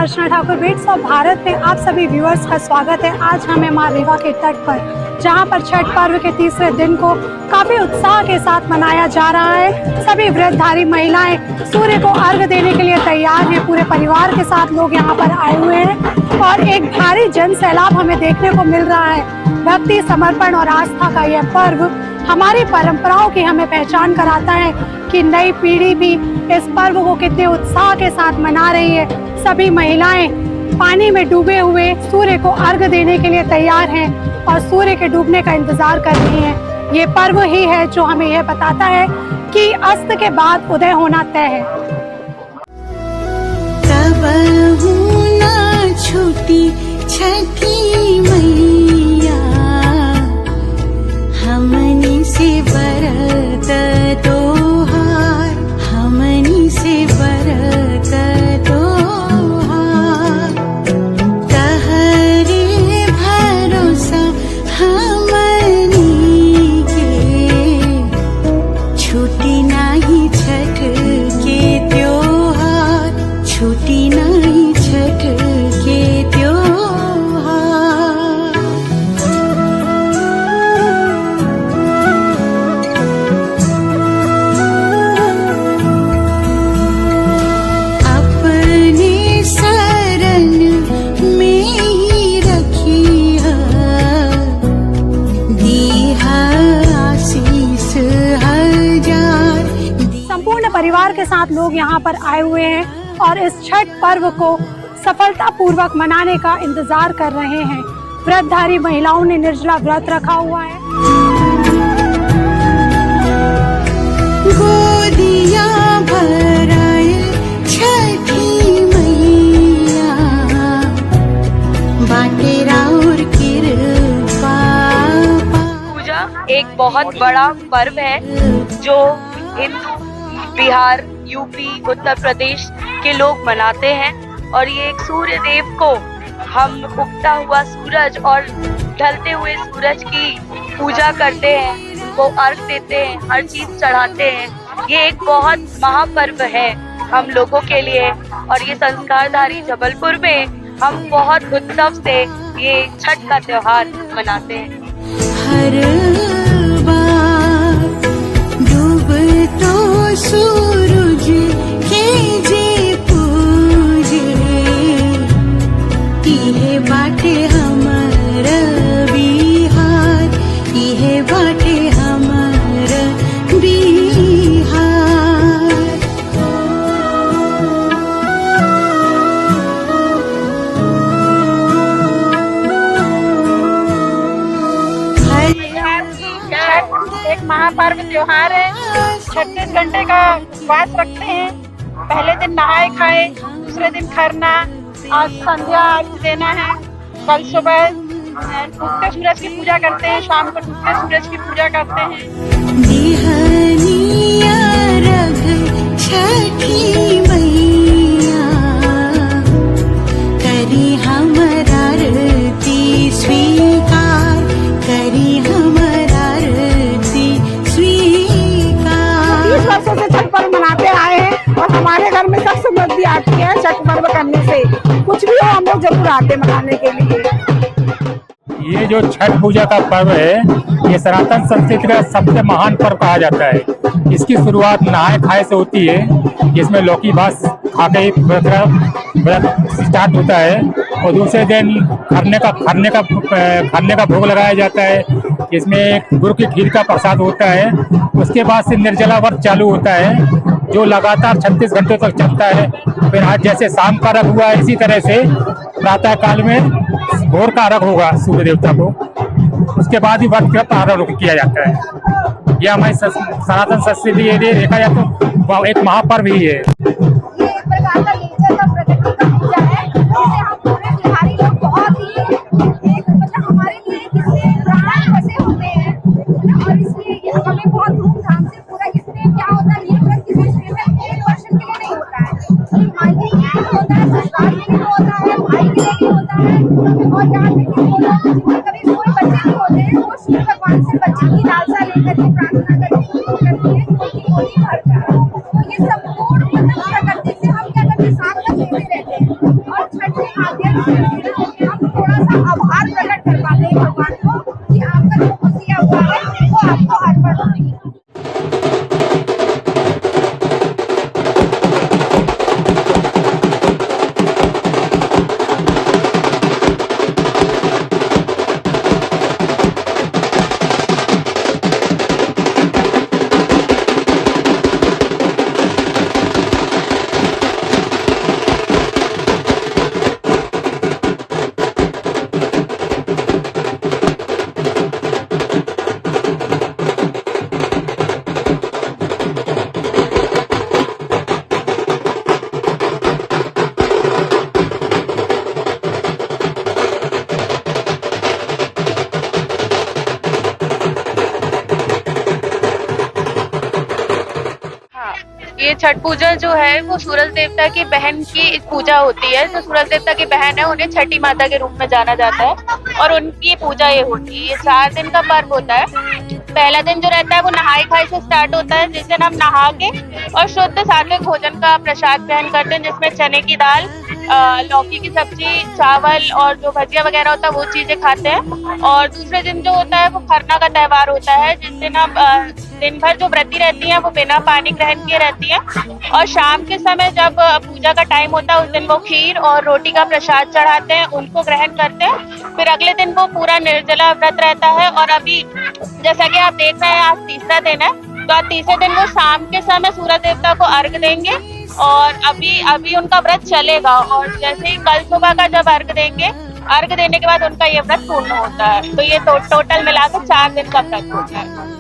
अर्चना Thakur bits और भारत में आप सभी व्यूअर्स का स्वागत है। आज हमें माँ रीवा के तट पर, जहां पर छठ पर्व के तीसरे दिन को काफी उत्साह के साथ मनाया जा रहा है। सभी व्रतधारी महिलाएं सूर्य को अर्घ देने के लिए तैयार हैं। पूरे परिवार के साथ लोग यहां पर आए हुए हैं और एक भारी जन सैलाब हमें देखने को मिल रहा है। भक्ति, समर्पण और आस्था का यह पर्व हमारी परंपराओं की हमें पहचान कराता है कि नई पीढ़ी भी इस पर्व को कितने उत्साह के साथ मना रही है। सभी महिलाएं पानी में डूबे हुए सूर्य को अर्घ देने के लिए तैयार हैं और सूर्य के डूबने का इंतजार कर रही हैं। ये पर्व ही है जो हमें यह बताता है कि अस्त के बाद उदय होना तय है। छुट्टी छठी मैया हमनी से बरत तोहार, हमनी से बरत तोहार, तहरे भरोसा हमनी के, छुट्टी नहीं छठ के त्योहार, छुट्टी नहीं छठ के त्योहार। अपने शरण में ही रखिया, दीहा आशीष हजार। संपूर्ण परिवार के साथ लोग यहाँ पर आए हुए हैं और इस छठ पर्व को सफलतापूर्वक मनाने का इंतजार कर रहे हैं। व्रतधारी महिलाओं ने निर्जला व्रत रखा हुआ है। गोदिया भराए छठी मैया, बाटे राउर कृपा। पूजा एक बहुत बड़ा पर्व है जो हिंदू, बिहार, यूपी, उत्तर प्रदेश के लोग मनाते हैं और ये एक सूर्य देव को हम उगता हुआ सूरज और ढलते हुए सूरज की पूजा करते हैं, वो अर्घ देते हैं, हर चीज चढ़ाते हैं। ये एक बहुत महापर्व है हम लोगों के लिए और ये संस्कारधारी जबलपुर में हम बहुत उत्सव से ये छठ का त्योहार मनाते हैं। हर बार डूब तो सूरज के जे पूजे, इहे बाटे हमर बिहार, इहे बाटे हमर बिहार। एक महापर्व त्योहार है। 36 घंटे का उपवास रखते हैं। पहले दिन नहाए खाए, दूसरे दिन खरना, आज संध्या आरती देना है, कल सुबह डूबते सूरज की पूजा करते हैं, शाम को डूबते सूरज की पूजा करते हैं। बिहनिया रघ छठी मैया, करी हमर आरती स्वीकार, करी हमर आरती स्वीकार। 30 वर्षों से छठ पर्व मनाते आए हैं और हमारे घर में सब समृद्धि आती है छठ पर्व करने से। कुछ भी हो हम लोग जरूर आते मनाने के लिए। ये जो छठ पूजा का पर्व है, ये सनातन संस्कृति का सबसे महान पर्व कहा जाता है। इसकी शुरुआत नहाए खाए से होती है, जिसमें लौकी भात खा के व्रत स्टार्ट होता है और दूसरे दिन खरने का भोग लगाया जाता है, जिसमें गुड़ की खीर का प्रसाद होता है। उसके बाद से निर्जला व्रत चालू होता है जो लगातार 36 घंटे तक चलता है। फिर आज जैसे शाम का अर्घ हुआ, इसी तरह से प्रातः काल में भोर का अर्घ होगा सूर्य देवता को, उसके बाद ही व्रत का प्रारंभ किया जाता है। यह हमारी सनातन संस्कृति ये देखा जाए तो एक महापर्व ही है। बच्चे की लालसा लेकर के प्रार्थना करती है कि होली भर जाए। तो ये संपूर्ण प्रकृति से हम क्या करते हैं, साथ में रहते हैं और आप थोड़ा सा आभार प्रकट कर पाते हैं भगवान को कि आपका जो कुछ किया हुआ है वो आपको अर्पण होगी। ये छठ पूजा जो है वो सूरज देवता की बहन की पूजा होती है। जो सूरज देवता की बहन है उन्हें छठी माता के रूप में जाना जाता है और उनकी पूजा ये होती है। ये 4 दिन का पर्व होता है। पहला दिन जो रहता है वो नहाई खाई से स्टार्ट होता है, जिस दिन हम नहा के और शुद्ध सात्विक भोजन का प्रसाद ग्रहण करते हैं, जिसमें चने की दाल, लौकी की सब्जी, चावल और जो भजिया वगैरह होता है वो चीजें खाते हैं। और दूसरे दिन जो होता है वो खरना का त्योहार होता है, जिस दिन हम दिन भर जो व्रती रहती हैं वो बिना पानी ग्रहण किए रहती हैं और शाम के समय जब पूजा का टाइम होता है उस दिन वो खीर और रोटी का प्रसाद चढ़ाते हैं, उनको ग्रहण करते हैं। फिर अगले दिन वो पूरा निर्जला व्रत रहता है। और अभी जैसा कि आप देख रहे हैं आज तीसरा दिन है, तो आज तीसरे दिन वो शाम के समय सूरज देवता को अर्घ देंगे और अभी उनका व्रत चलेगा। और जैसे ही कल सुबह का जब अर्घ देंगे, अर्घ देने के बाद उनका ये व्रत पूर्ण होता है। तो ये टोटल मिलाकर 4 दिन का व्रत होता है।